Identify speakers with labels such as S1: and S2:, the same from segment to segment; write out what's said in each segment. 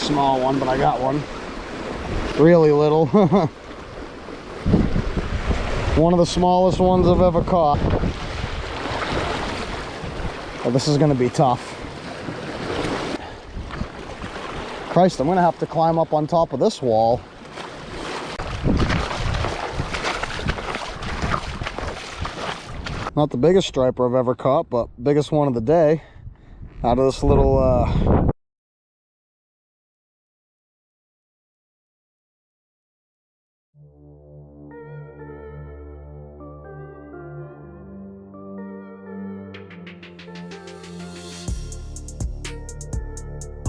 S1: small one, but I got one. Really little. One of the smallest ones I've ever caught. Oh, this is gonna be tough. Christ, I'm gonna have to climb up on top of this wall. Not the biggest striper I've ever caught, but biggest one of the day. Out of this little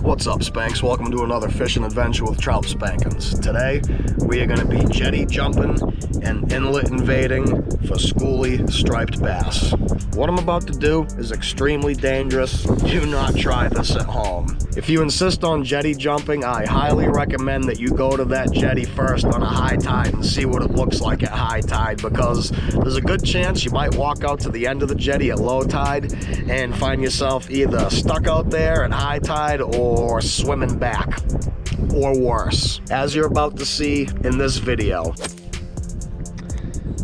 S1: What's up, Spanks? Welcome to another fishing adventure with Trout Spankins. Today, we are going to be jetty jumping and inlet invading for schoolie striped bass. What I'm about to do is extremely dangerous. Do not try this at home. If you insist on jetty jumping, I highly recommend that you go to that jetty first on a high tide and see what it looks like at high tide, because there's a good chance you might walk out to the end of the jetty at low tide and find yourself either stuck out there at high tide or swimming back, or worse, as you're about to see in this video.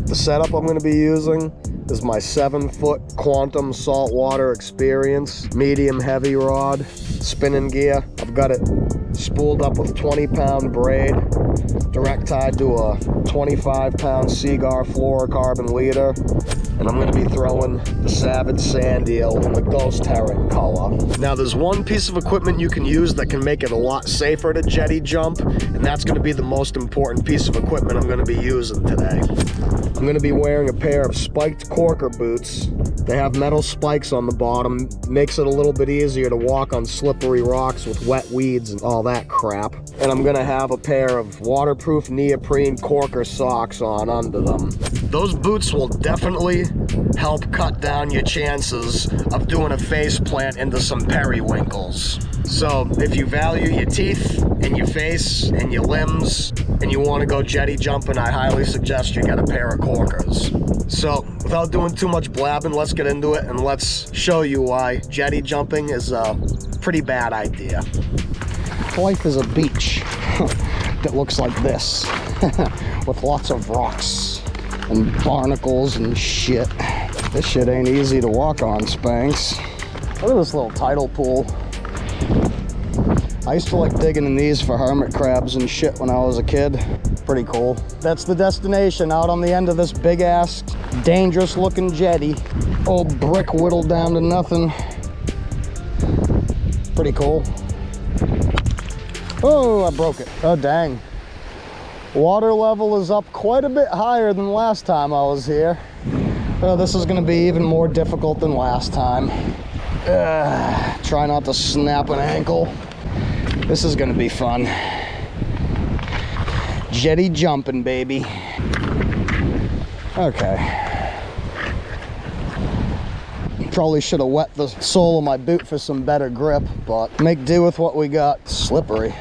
S1: The setup I'm going to be using is my 7-foot Quantum saltwater experience medium heavy rod spinning gear. I've got it spooled up with 20-pound braid, direct tied to a 25-pound Seagar fluorocarbon leader, and I'm going to be throwing the Savage Sand Eel in the Ghost Herring color. Now, there's one piece of equipment you can use that can make it a lot safer to jetty jump, and that's going to be the most important piece of equipment I'm going to be using today. I'm going to be wearing a pair of spiked corker boots. They have metal spikes on the bottom, makes it a little bit easier to walk on slippery rocks with wet weeds and all that crap. And I'm going to have a pair of waterproof neoprene corker socks on under them. Those boots will definitely help cut down your chances of doing a face plant into some periwinkles. So if you value your teeth and your face and your limbs and you want to go jetty jumping, I highly suggest you get a pair of corkers. So without doing too much blabbing, let's get into it and let's show you why jetty jumping is a pretty bad idea. Life is a beach that looks like this with lots of rocks and barnacles and shit. This shit ain't easy to walk on, Spanks. Look at this little tidal pool. I used to like digging in these for hermit crabs and shit when I was a kid. Pretty cool. That's the destination, out on the end of this big ass, dangerous looking jetty. Old brick whittled down to nothing. Pretty cool. Oh, I broke it. Oh, dang. Water level is up quite a bit higher than last time I was here. Oh, this is gonna be even more difficult than last time. Try not to snap an ankle. This is gonna be fun. Jetty jumping, baby. Okay. Probably should have wet the sole of my boot for some better grip, but make do with what we got. Slippery.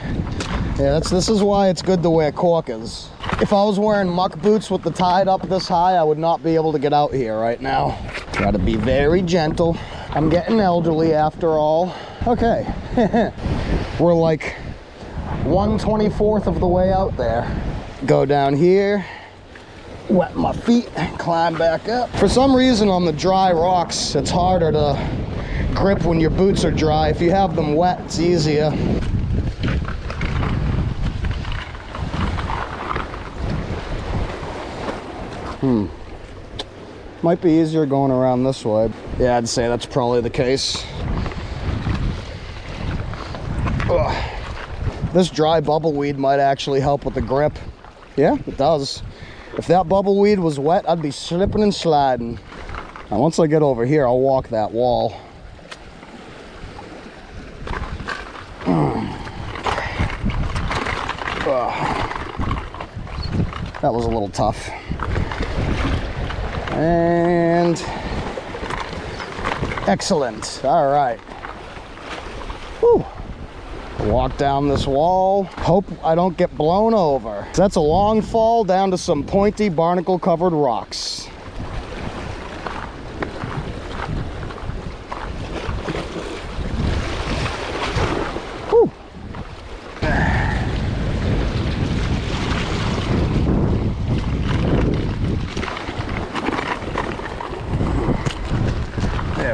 S1: Yeah, this is why it's good to wear corkers. If I was wearing muck boots with the tide up this high, I would not be able to get out here right now. Try to be very gentle. I'm getting elderly after all. Okay. We're like 1/24 of the way out there. Go down here, wet my feet, climb back up. For some reason on the dry rocks, it's harder to grip when your boots are dry. If you have them wet, it's easier. Might be easier going around this way. Yeah, I'd say that's probably the case. Ugh. This dry bubbleweed might actually help with the grip. Yeah, it does. If that bubbleweed was wet, I'd be slipping and sliding. Now, once I get over here, I'll walk that wall. That was a little tough. And excellent. All right. Whew. Walk down this wall. Hope I don't get blown over. That's a long fall down to some pointy barnacle covered rocks. Whew.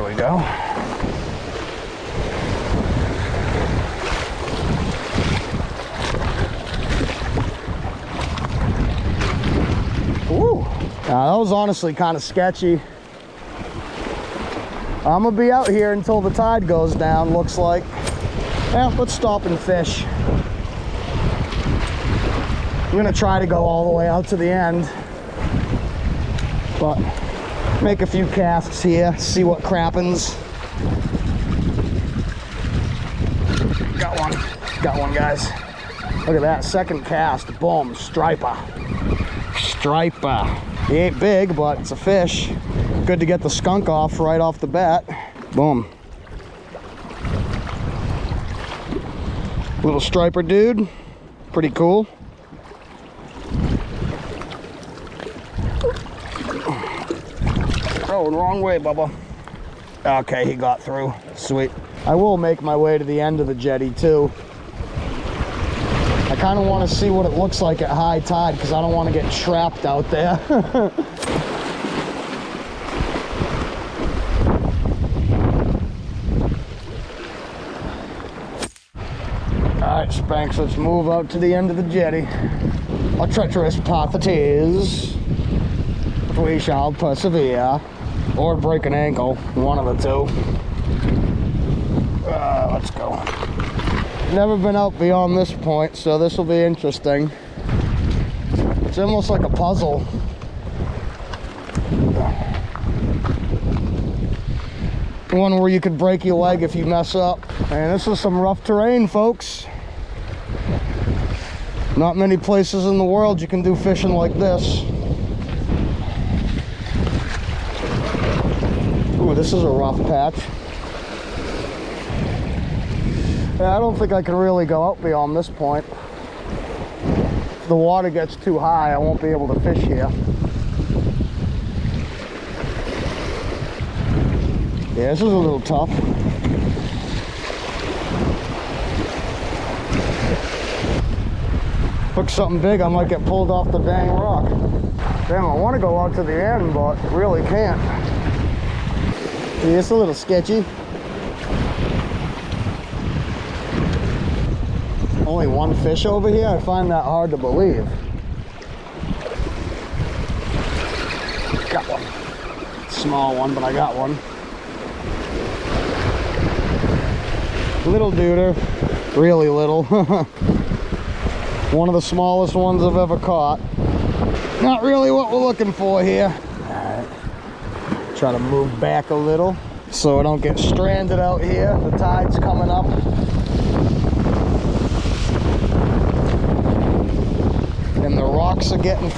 S2: we go. Ooh. Now, that was honestly kind of sketchy. I'm gonna be out here until the tide goes down, looks like. Yeah, let's stop and fish. I'm gonna try to go all the way out to the end, but make a few casts here, see what crappens. Got one, guys. Look at that, second cast, boom, striper. Striper. He ain't big, but it's a fish. Good to get the skunk off right off the bat. Boom. Little striper dude. Pretty cool. Oh, wrong way, Bubba. Okay, he got through. Sweet. I will make my way to the end of the jetty, too. I kind of want to see what it looks like at high tide because I don't want to get trapped out there. Alright, Spanx, let's move out to the end of the jetty. A treacherous path it is, but we shall persevere. Or break an ankle, one of the two. Let's go. Never been out beyond this point, so this will be interesting. It's almost like a puzzle. One where you could break your leg if you mess up. And this is some rough terrain, folks. Not many places in the world you can do fishing like this. Ooh, this is a rough patch. Yeah, I don't think I can really go out beyond this point. If the water gets too high, I won't be able to fish here. Yeah, this is a little tough. Hook something big, I might get pulled off the dang rock. Damn, I want to go out to the end, but really can't. Yeah, it's a little sketchy. Only one fish over here? I find that hard to believe. Got one. Small one, but I got one. Little duder. Really little. One of the smallest ones I've ever caught. Not really what we're looking for here. Alright. Try to move back a little so I don't get stranded out here. The tide's coming up. And the rocks are getting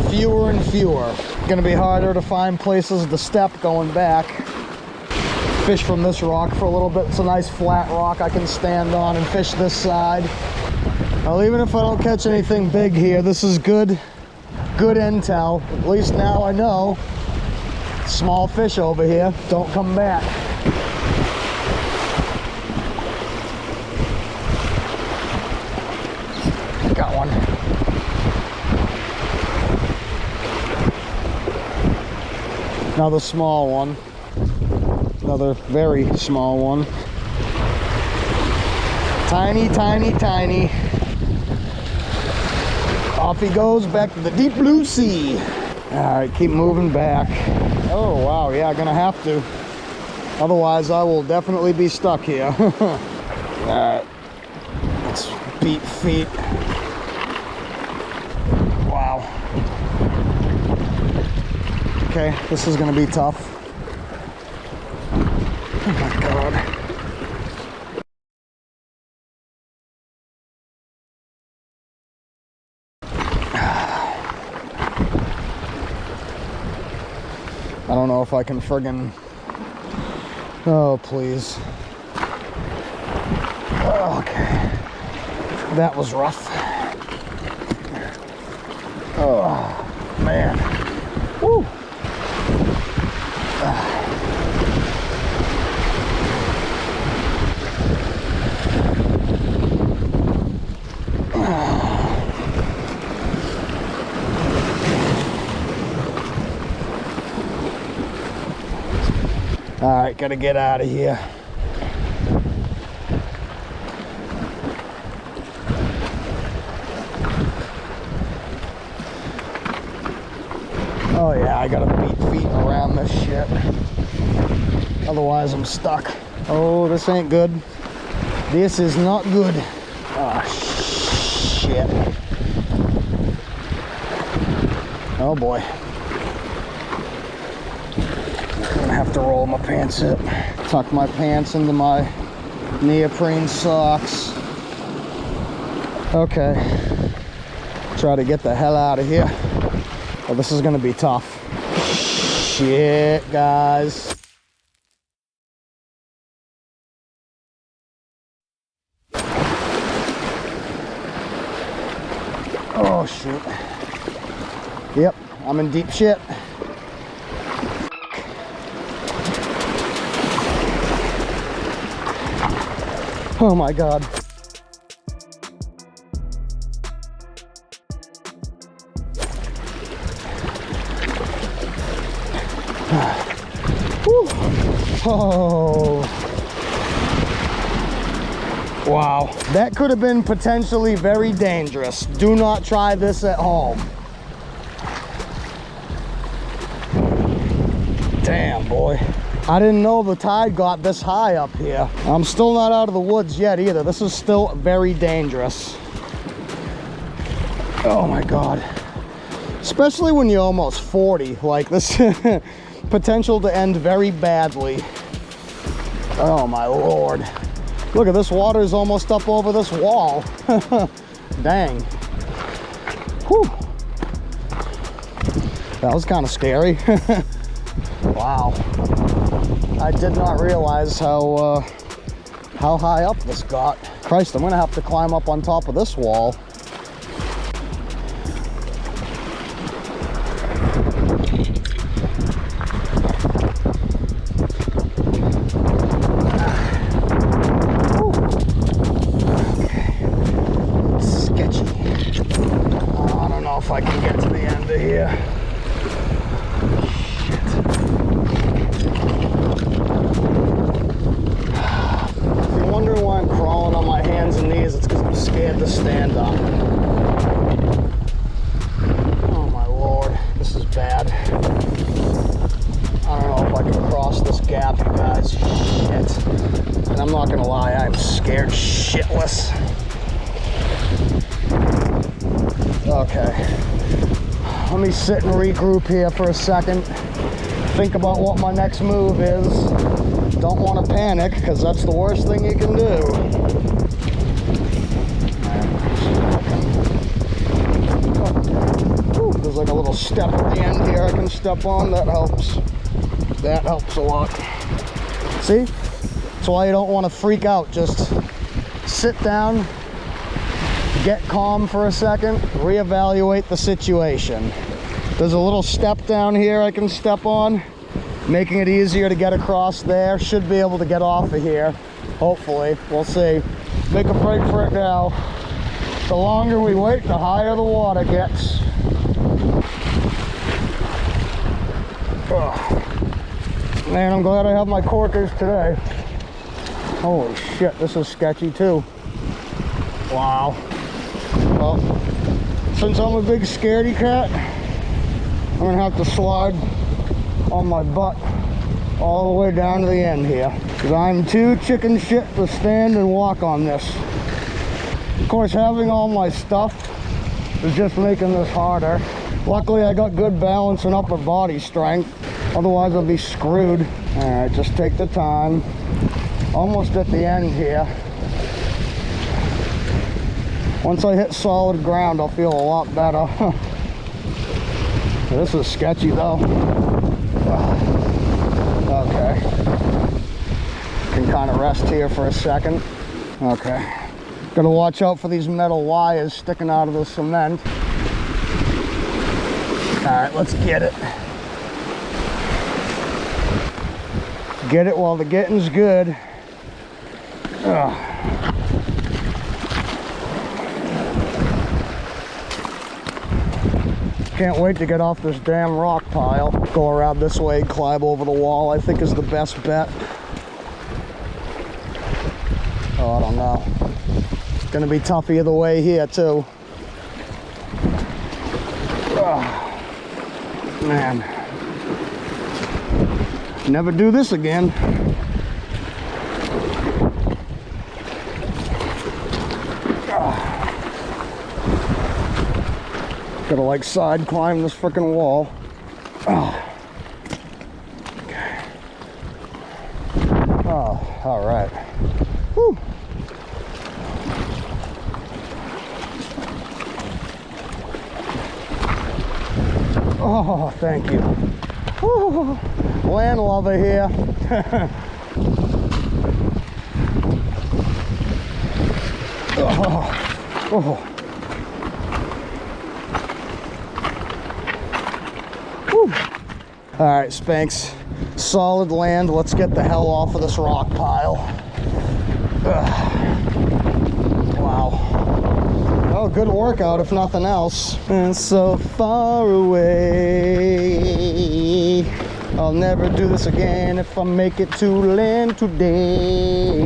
S2: fewer and fewer. Gonna be harder to find places to step going back. Fish from this rock for a little bit. It's a nice flat rock I can stand on and fish this side. Well, even if I don't catch anything big here, this is good intel. At least now I know. Small fish over here, don't come back. Got one. Another small one. Another very small one. Tiny, tiny, tiny. Off he goes back to the deep blue sea. All right, keep moving back. Oh, wow, yeah, gonna have to. Otherwise, I will definitely be stuck here. All right, let's beat feet. Wow. Okay, this is gonna be tough. Oh my God. I don't know if I can friggin'... Oh, please. Okay. That was rough. Oh, man. Woo! All right, gotta get out of here. Oh yeah, I gotta beat feet around this shit. Otherwise I'm stuck. Oh, this ain't good. This is not good. Oh shit. Oh boy. I'm gonna have to roll my pants up. Tuck my pants into my neoprene socks. Okay. Try to get the hell out of here. Oh, this is gonna be tough. Shit, guys. Oh, shit. Yep, I'm in deep shit. Oh my God. Oh, wow, that could have been potentially very dangerous. Do not try this at home. Damn, boy. I didn't know the tide got this high up here. I'm still not out of the woods yet either. This is still very dangerous. Oh my God. Especially when you're almost 40, like this potential to end very badly. Oh my Lord. Look at this, water is almost up over this wall. Dang. Whew. That was kind of scary. Wow. I did not realize how high up this got. Christ, I'm gonna have to climb up on top of this wall. If I can get to the end of here. Shit. If you're wondering why I'm crawling on my hands and knees, it's because I'm scared to stand up. Oh my Lord, this is bad. I don't know if I can cross this gap, you guys. Shit. And I'm not gonna lie, I'm scared shitless. Okay, let me sit and regroup here for a second. Think about what my next move is. Don't want to panic, because that's the worst thing you can do. Ooh, there's like a little step at the end here I can step on. That helps. That helps a lot. See? That's why you don't want to freak out. Just sit down. Get calm for a second, reevaluate the situation. There's a little step down here I can step on, making it easier to get across there. Should be able to get off of here, hopefully. We'll see. Make a break for it now. The longer we wait, the higher the water gets. Ugh. Man, I'm glad I have my corkers today. Holy shit, this is sketchy too. Wow. Well, since I'm a big scaredy cat, I'm gonna have to slide on my butt all the way down to the end here, because I'm too chicken shit to stand and walk on this. Of course, having all my stuff is just making this harder. Luckily, I got good balance and upper body strength. Otherwise, I'll be screwed. All right, just take the time. Almost at the end here. Once I hit solid ground, I'll feel a lot better. This is sketchy though. Okay. Can kind of rest here for a second. Okay. Gotta watch out for these metal wires sticking out of the cement. All right, let's get it. Get it while the getting's good. Ugh. Can't wait to get off this damn rock pile. Go around this way, climb over the wall, I think is the best bet. Oh, I don't know. It's gonna be tough either way here too. Oh, man. Never do this again. Gotta like side climb this freaking wall. Oh. Okay. Oh, all right. Whew. Oh, thank you. Whew. Land lover here. Oh. Oh. All right, Spanx, solid land. Let's get the hell off of this rock pile. Ugh. Wow. Oh, good workout if nothing else. And so far away. I'll never do this again if I make it to land today.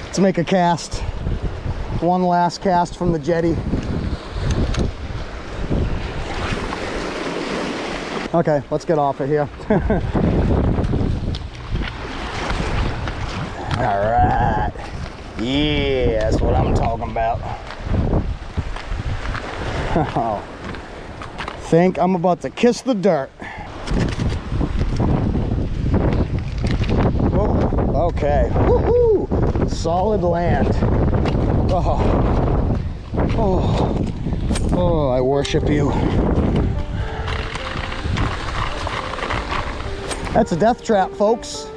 S2: Let's make a cast. One last cast from the jetty. Okay, let's get off of here. All right. Yeah, that's what I'm talking about. Oh. Think I'm about to kiss the dirt. Whoa, okay. Woohoo! Solid land. Oh. Oh. Oh, I worship you. That's a death trap, folks.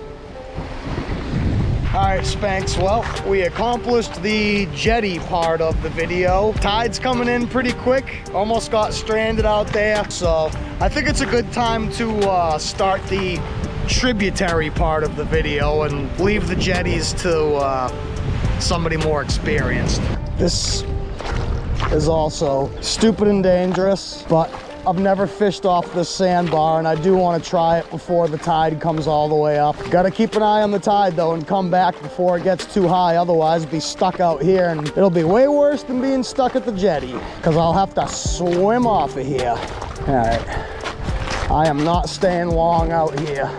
S2: All right, Spanx, well, we accomplished the jetty part of the video. Tide's coming in pretty quick. Almost got stranded out there. So I think it's a good time to start the tributary part of the video and leave the jetties to somebody more experienced. This is also stupid and dangerous, but I've never fished off this sandbar, and I do want to try it before the tide comes all the way up. Got to keep an eye on the tide though and come back before it gets too high, otherwise be stuck out here and it'll be way worse than being stuck at the jetty because I'll have to swim off of here. All right, I am not staying long out here,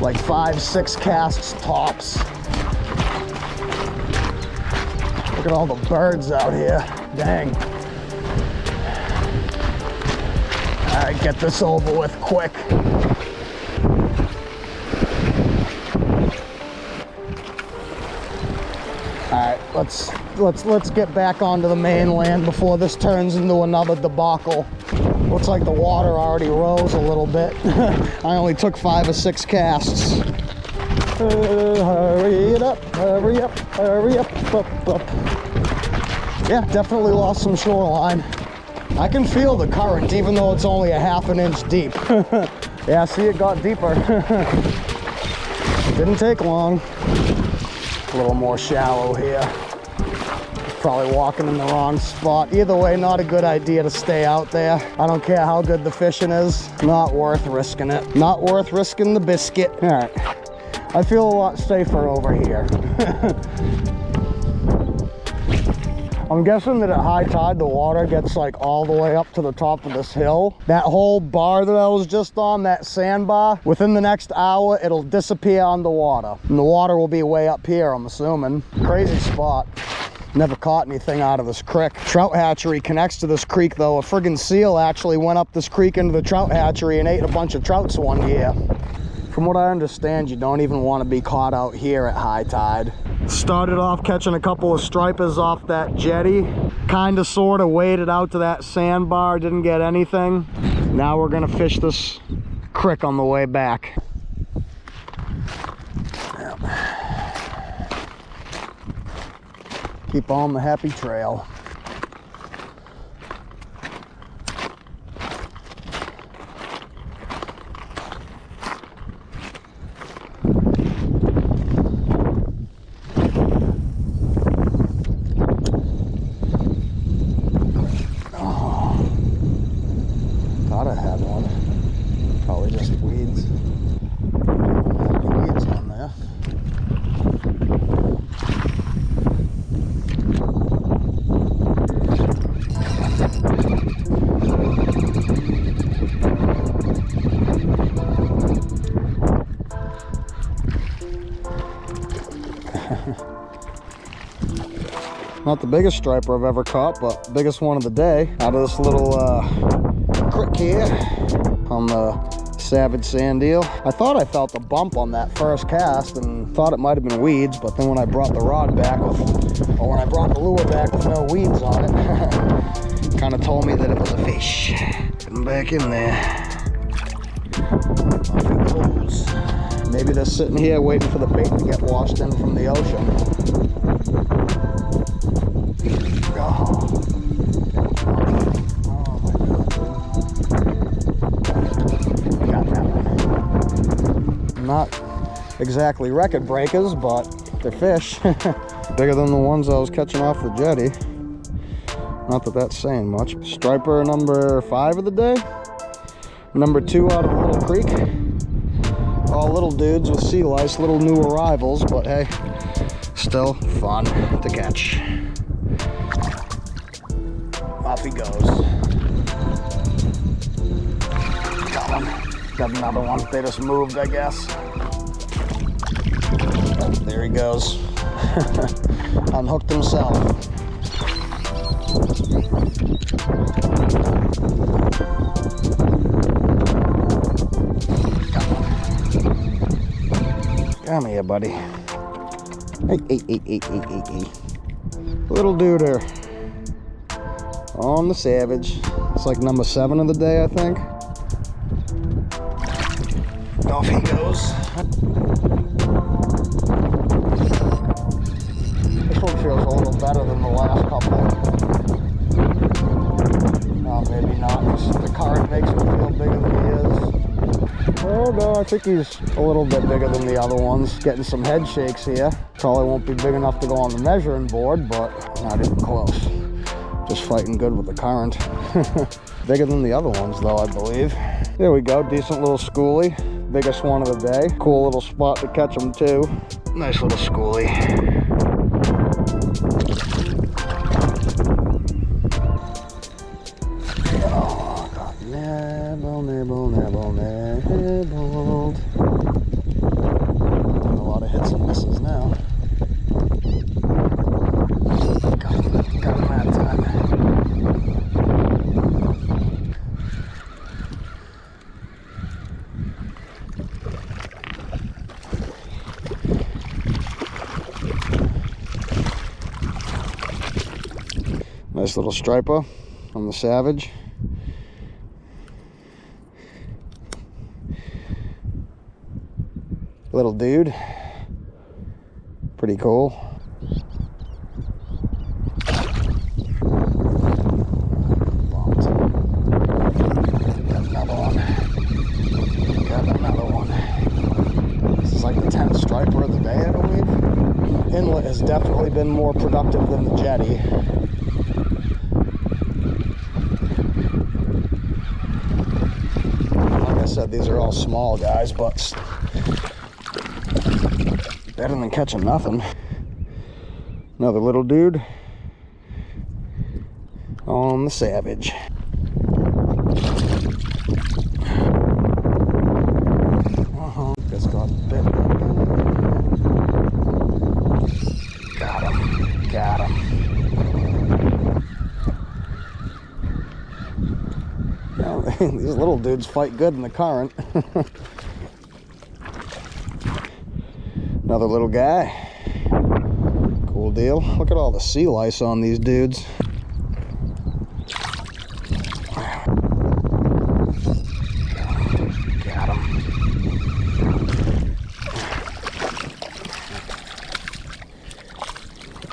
S2: like 5-6 casts tops. Look at all the birds out here, dang. All right, get this over with quick. All right, let's get back onto the mainland before this turns into another debacle. Looks like the water already rose a little bit. I only took 5 or 6 casts. Hurry it up, hurry up, hurry up, up. Yeah, definitely lost some shoreline. I can feel the current, even though it's only a ½ an inch deep. Yeah, see, it got deeper. Didn't take long. A little more shallow here. Probably walking in the wrong spot. Either way, not a good idea to stay out there. I don't care how good the fishing is. Not worth risking it. Not worth risking the biscuit. All right. I feel a lot safer over here. I'm guessing that at high tide, the water gets like all the way up to the top of this hill. That whole bar that I was just on, that sandbar, within the next hour, it'll disappear underwater. And the water will be way up here, I'm assuming. Crazy spot. Never caught anything out of this creek. Trout hatchery connects to this creek though. A friggin' seal actually went up this creek into the trout hatchery and ate a bunch of trouts one year. From what I understand, you don't even want to be caught out here at high tide. Started off catching a couple of stripers off that jetty. Kind of sort of waded out to that sandbar, didn't get anything. Now we're gonna fish this creek on the way back. Yep. Keep on the happy trail. just weeds. Weeds on there. Not the biggest striper I've ever caught, but biggest one of the day out of this little creek here on the Savage sand eel. I thought I felt a bump on that first cast and thought it might have been weeds, but then when I brought the rod back with, or when I brought the lure back with no weeds on it, kind of told me that it was a fish. Getting back in there. Off he goes. Maybe they're sitting here waiting for the bait to get washed in from the ocean. Not exactly record breakers, but they're fish. Bigger than the ones I was catching off the jetty. Not that that's saying much. Striper number 5 of the day. Number 2 out of the little creek. All little dudes with sea lice, little new arrivals, but hey, still fun to catch. Off he goes. Got one. Got another one. They just moved, I guess. Oh, there he goes. Unhooked himself. Come here, buddy. Hey. Little duder. On the Savage. It's like number 7 of the day, I think. Off he goes. This one feels a little better than the last couple. No, maybe not, because the current makes him feel bigger than he is. Oh no, I think he's a little bit bigger than the other ones. Getting some head shakes here. Probably won't be big enough to go on the measuring board, but not even close. Just fighting good with the current. Bigger than the other ones though, I believe. There we go, decent little schoolie. Biggest one of the day. Cool little spot to catch them too. Nice little schoolie. Oh, got nibbled. Doing a lot of hits and misses now. Got him that time. Nice little striper on the Savage. Little dude. Pretty cool. Got another one. This is like the 10th striper of the day, I believe. Inlet has definitely been more productive than the jetty. Said these are all small guys, but better than catching nothing. Another little dude on the Savage. Just got bit. Got him. These little dudes fight good in the current. Another little guy. Cool deal. Look at all the sea lice on these dudes. Got him.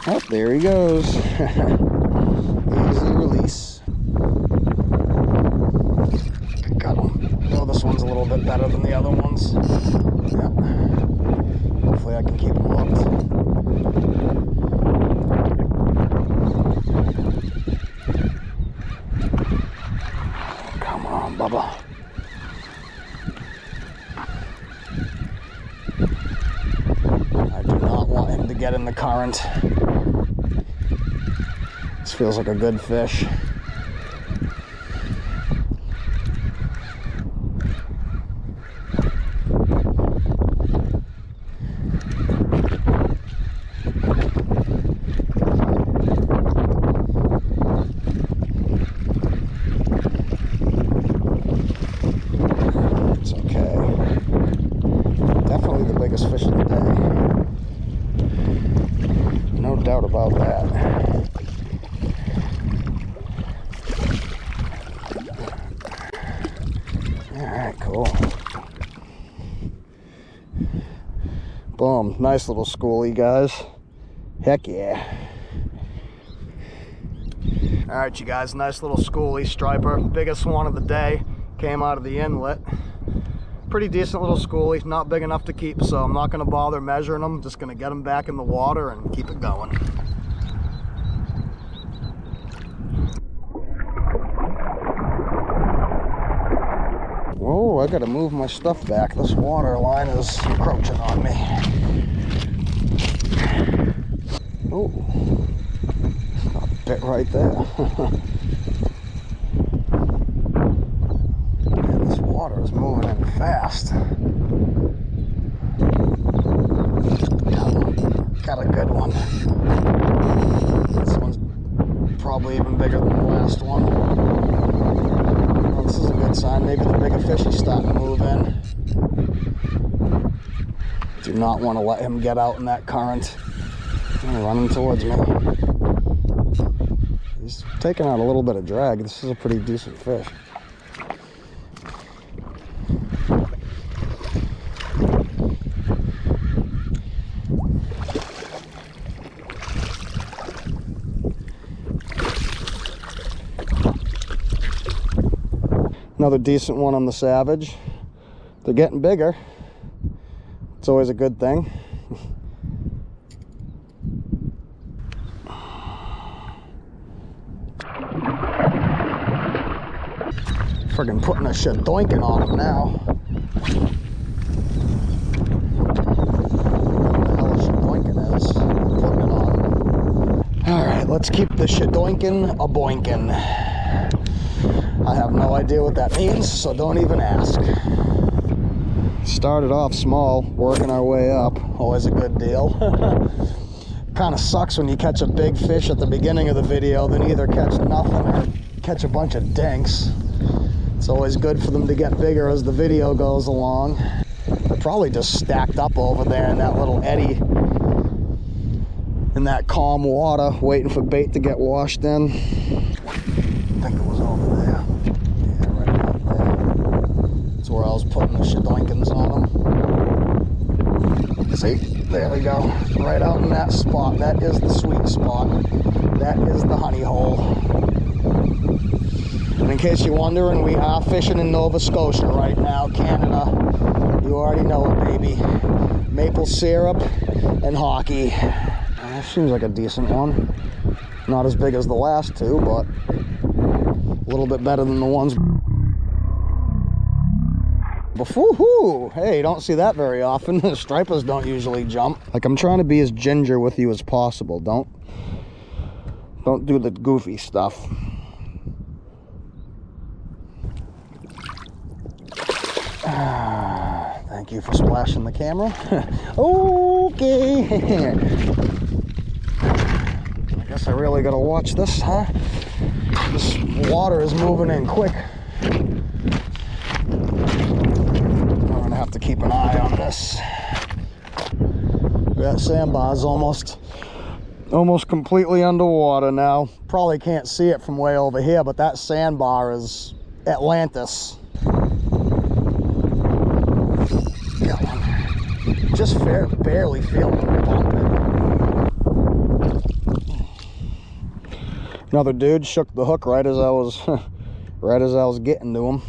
S2: Oh, there he goes. Easy release. This one's a little bit better than the other ones. Yep. Hopefully I can keep them hooked. Come on, Bubba. get in the current. This feels like a good fish. It's okay. Definitely the biggest fish of the day. No doubt about that. Alright, cool. Boom. Nice little schoolie, guys. Heck yeah. Alright, you guys. Nice little schoolie striper. Biggest one of the day. Came out of the inlet. Pretty decent little schoolie. Not big enough to keep, so I'm not going to bother measuring them. Just going to get them back in the water and keep it going. Whoa, I gotta move my stuff back. This water line is encroaching on me. Oh, a bit right there. Man, this water is moving in fast. Got a good one. This one's probably even bigger than the last one. Well, this is a good sign. Maybe the bigger fish is starting to move in. Do not want to let him get out in that current. Oh, running towards me. He's taking out a little bit of drag. This is a pretty decent fish. Another decent one on the Savage. They're getting bigger. It's always a good thing. Friggin' putting a shit doinking on them now. What the hell a shit doinking is? Putting it on. Alright, let's keep the shit doinking a boinking. I have no idea what that means, so don't even ask. Started off small, working our way up. Always a good deal. Kind of sucks when you catch a big fish at the beginning of the video, then either catch nothing or catch a bunch of dinks. It's always good for them to get bigger as the video goes along. They're probably just stacked up over there in that little eddy, in that calm water, waiting for bait to get washed in. I think it was over there. Yeah, right about there. That's where I was putting the shadoinkins on them. See? There we go. Right out in that spot. That is the sweet spot. That is the honey hole. And in case you're wondering, we are fishing in Nova Scotia right now, Canada. You already know it, baby. Maple syrup and hockey. That seems like a decent one. Not as big as the last two, but a little bit better than the ones before. Hey, don't see that very often. Stripers don't usually jump. Like, I'm trying to be as ginger with you as possible. Don't do the goofy stuff. Thank you for splashing the camera. Okay. I guess I really gotta watch this, huh? This water is moving in quick. I'm gonna have to keep an eye on this. That sandbar is almost completely underwater now. Probably can't see it from way over here, but that sandbar is Atlantis. Got one. Just barely feeling it bumping. Another dude shook the hook right as I was getting to him.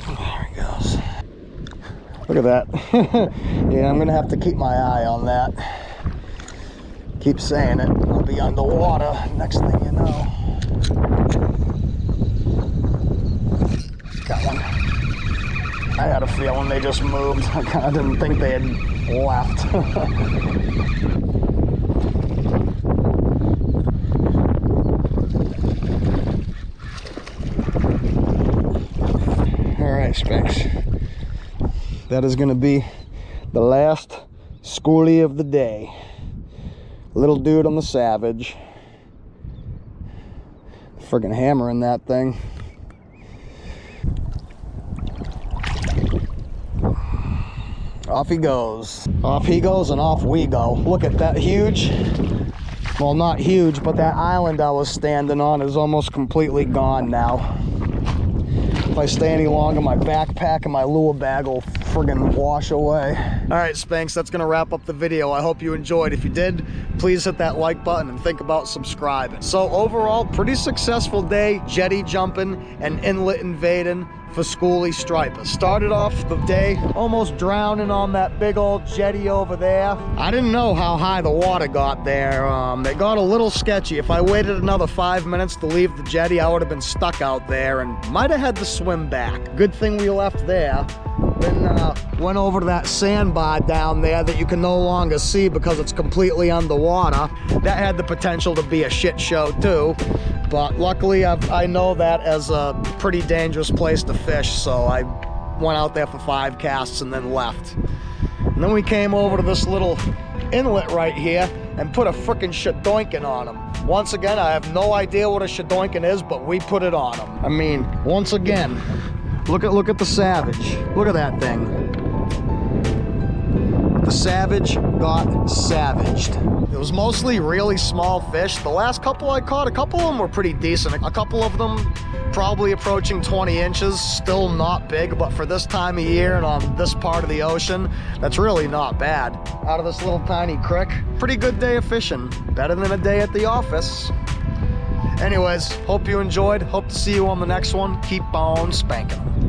S2: There he goes. Look at that. Yeah, I'm gonna have to keep my eye on that. Keep saying it. I'll be underwater next thing you know. Got one. I had a feeling they just moved. I kind of didn't think they had left. All right, Spanks. That is going to be the last schoolie of the day. Little dude on the Savage. Friggin' hammering that thing. Off he goes. Off he goes and off we go. Look at that huge, well, not huge, but that island I was standing on is almost completely gone now. If I stay any longer, my backpack and my lure bag will friggin' wash away. All right, Spanks, that's gonna wrap up the video. I hope you enjoyed. If you did, please hit that like button and think about subscribing. So overall, pretty successful day jetty jumping and inlet invading for schoolie stripers. Started off the day almost drowning on that big old jetty over there. I didn't know how high the water got there. It got a little sketchy. If I waited another 5 minutes to leave the jetty, I would have been stuck out there and might have had to swim back. Good thing we left there. Then went over to that sandbar down there that you can no longer see because it's completely underwater. That had the potential to be a shit show too. But luckily, I know that as a pretty dangerous place to fish, so I went out there for 5 casts and then left. And then we came over to this little inlet right here and put a frickin' shadoinkin on them. Once again, I have no idea what a shadoinkin is, but we put it on them. I mean, once again, look at the Savage. Look at that thing. The Savage got savaged. It was mostly really small fish. The last couple I caught, a couple of them were pretty decent. A couple of them probably approaching 20 inches, still not big, but for this time of year and on this part of the ocean, that's really not bad. Out of this little tiny creek, pretty good day of fishing. Better than a day at the office. Anyways, hope you enjoyed. Hope to see you on the next one. Keep on spanking.